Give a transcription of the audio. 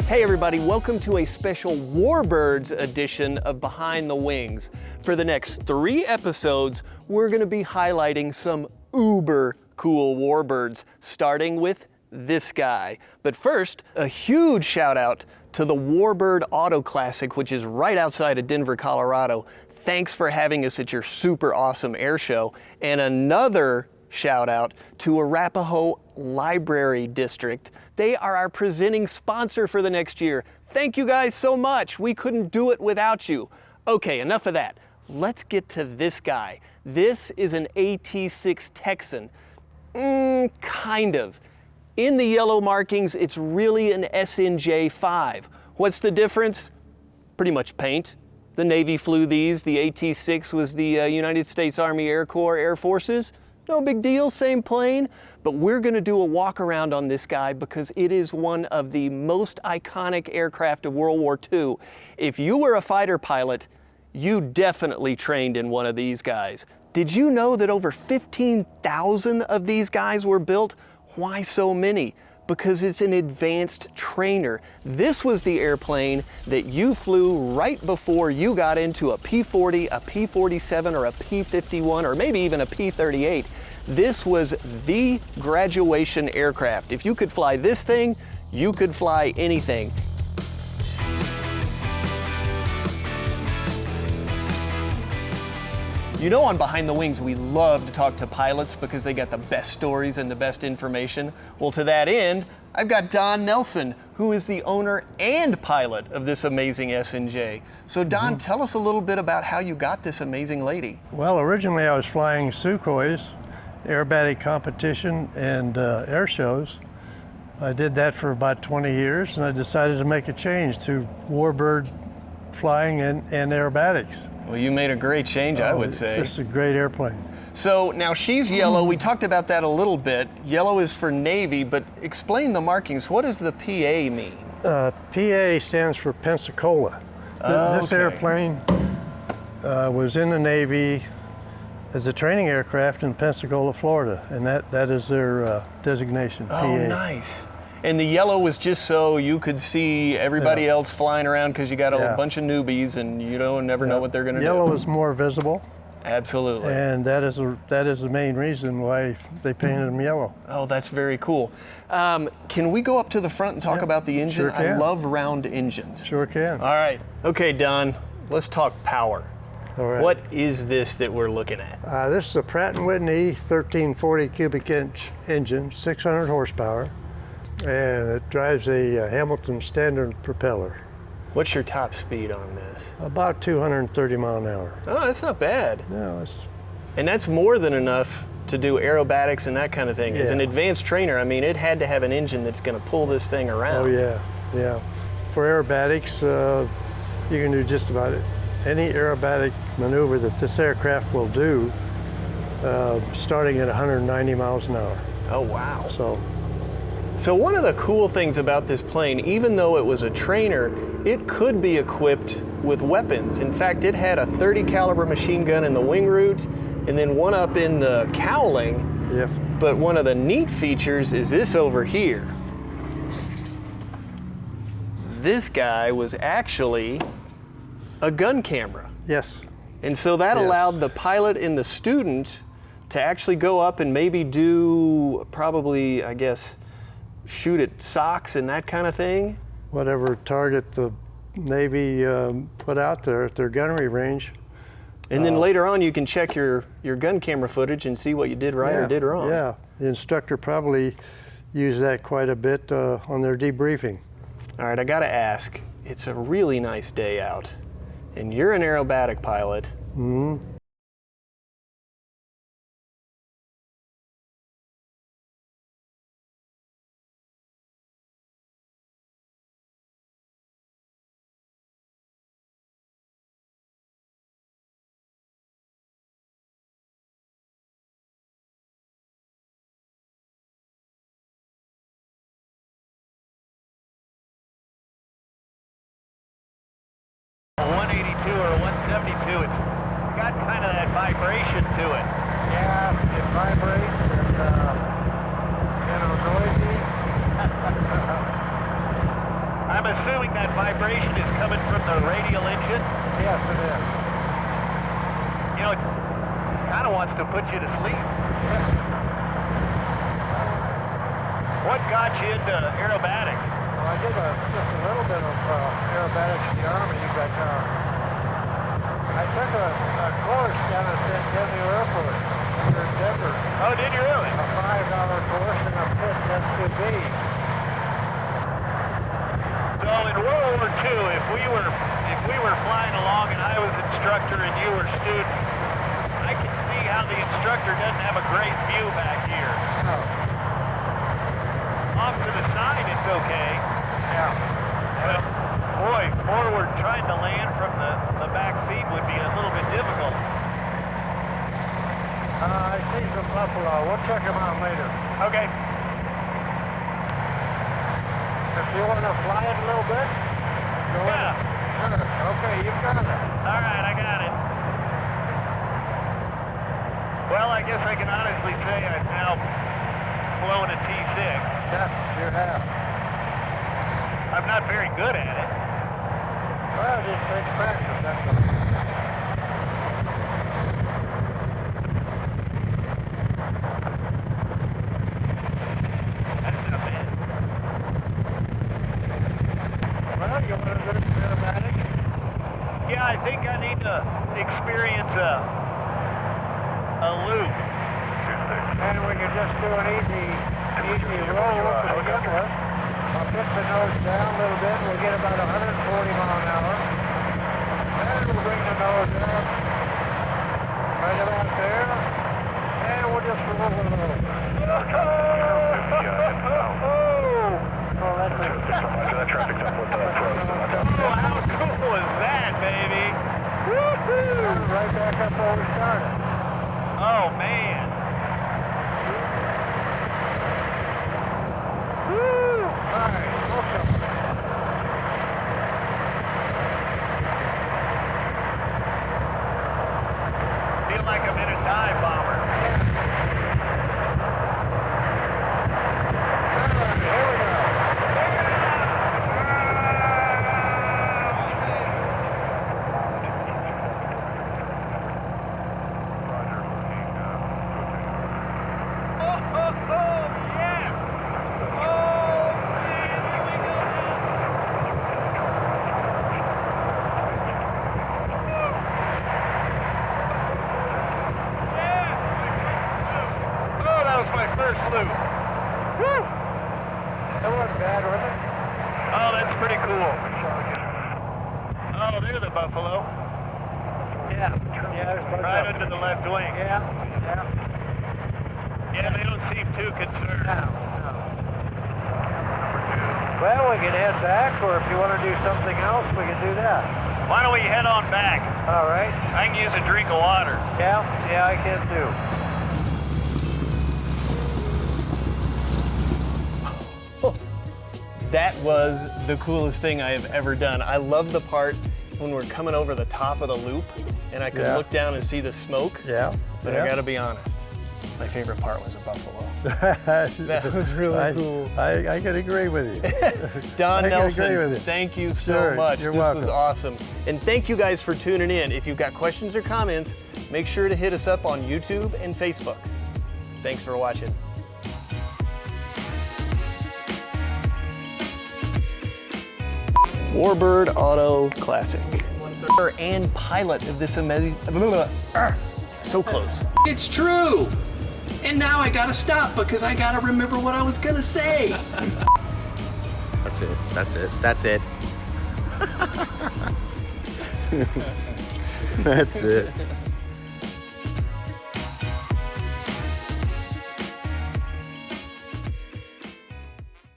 Hey everybody, welcome to a special Warbirds edition of Behind the Wings. For the next 3 episodes, we're going to be highlighting some uber cool Warbirds, starting with this guy. But first, a huge shout out to the Warbird Auto Classic, which is right outside of Denver, Colorado. Thanks for having us at your super awesome air show. And another shout out to Arapahoe Library District. They are our presenting sponsor for the next year. Thank you guys so much. We couldn't do it without you. Okay, enough of that. Let's get to this guy. This is an T-6 Texan. Kind of. In the yellow markings, it's really an SNJ-5. What's the difference? Pretty much paint. The Navy flew these. The T-6 was the United States Army Air Corps Air Forces. No big deal, same plane. But we're gonna do a walk around on this guy because it is one of the most iconic aircraft of World War II. If you were a fighter pilot, you definitely trained in one of these guys. Did you know that over 15,000 of these guys were built? Why so many? Because it's an advanced trainer. This was the airplane that you flew right before you got into a P-40, a P-47, or a P-51, or maybe even a P-38. This was the graduation aircraft. If you could fly this thing, you could fly anything. You know, on Behind the Wings, we love to talk to pilots because they got the best stories and the best information. Well, to that end, I've got Don Nelson, who is the owner and pilot of this amazing SNJ. So Don, tell us a little bit about how you got this amazing lady. Well, originally I was flying Sukhois, aerobatic competition and air shows. I did that for about 20 years and I decided to make a change to warbird flying and aerobatics. Well, you made a great change, I would say. This is a great airplane. So now she's yellow. We talked about that a little bit. Yellow is for Navy, but explain the markings. What does the PA mean? PA stands for Pensacola. This airplane was in the Navy as a training aircraft in Pensacola, Florida, and that is their designation, PA. Oh, nice. And the yellow was just so you could see everybody else flying around because you got a bunch of newbies and you don't never know what they're going to do. Yellow is more visible. Absolutely. And that is the main reason why they painted them yellow. Oh, that's very cool. Can we go up to the front and talk about the engine? Sure can. I love round engines. Sure can. All right. Okay, Don, let's talk power. All right. What is this that we're looking at? This is a Pratt & Whitney 1340 cubic inch engine, 600 horsepower. And it drives a Hamilton standard propeller. What's your top speed on this? About 230 miles an hour. Oh, that's not bad. No, and that's more than enough to do aerobatics and that kind of thing. As an advanced trainer, I mean, it had to have an engine that's going to pull this thing around. Oh yeah. For aerobatics, you can do just about any aerobatic maneuver that this aircraft will do, starting at 190 miles an hour. Oh, wow. So one of the cool things about this plane, even though it was a trainer, it could be equipped with weapons. In fact, it had a 30 caliber machine gun in the wing root and then one up in the cowling. Yeah. But one of the neat features is this over here. This guy was actually a gun camera. Yes. And so that allowed the pilot and the student to actually go up and maybe do probably, I guess, shoot at socks and that kind of thing? Whatever target the Navy put out there at their gunnery range. And then later on you can check your gun camera footage and see what you did right or did wrong. Yeah, the instructor probably used that quite a bit on their debriefing. All right, I gotta ask, it's a really nice day out and you're an aerobatic pilot. Mm-hmm. Or 172, it's got kind of that vibration to it. Yeah, it vibrates and kind of noisy. I I'm assuming that vibration is coming from the radial engine. Yes, it is. You know, it kind of wants to put you to sleep. What got you into aerobatics? Well, I did just a little bit of aerobatics in the Army, but I took a course down at San Antonio Airport here in Denver. Oh, did you really? A $5 course in a pit S2B. So in World War II, if we were flying along and I was instructor and you were student, I can see how the instructor doesn't have a great view back here. Oh. Off to the side, it's okay. Yeah. But boy, forward trying to land from the back seat would be a little bit difficult. I see some buffalo. We'll check them out later. Okay. If you want to fly it a little bit, go Yeah. ahead. Okay, you've got it. All right, I got it. Well, I guess I can honestly say I've now flown a T-6. Yes, you have. I'm not very good at it. Well, just takes practice, that's all. That's not bad. Well, you want to do aerobatic? Yeah, I think I need to experience a loop. And we can just do an easy roll to begin with. I'll pitch the nose down a little bit. We'll get about 140 miles an hour. And we'll bring the nose up right about there. And we'll just roll a little. Oh, that's it. Oh, how cool is that, baby? Woo-hoo! Right back up where we started. Oh, man. Woo! All right, welcome. Feel like I'm in a dive bomber. First loop. Woo! That wasn't bad, was it? Oh, that's pretty cool. Oh, there's the buffalo. Yeah. Yeah, there's bugs Right up. under the left wing. Yeah. Yeah, they don't seem too concerned. No. Well, we can head back, or if you want to do something else, we can do that. Why don't we head on back? All right. I can use a drink of water. Yeah, I can too. That was the coolest thing I have ever done. I love the part when we're coming over the top of the loop and I could look down and see the smoke. Yeah. But I gotta be honest, my favorite part was a buffalo. That was really cool. I can agree with you. Don I can agree Nelson, with you. thank you so Sure, much. you're This welcome. was awesome. And thank you guys for tuning in. If you've got questions or comments, make sure to hit us up on YouTube and Facebook. Thanks for watching. Warbird Auto Classic. And pilot of this amazing, so close. It's true! And now I gotta stop because I gotta remember what I was gonna say. That's it. That's it. That's it. That's it.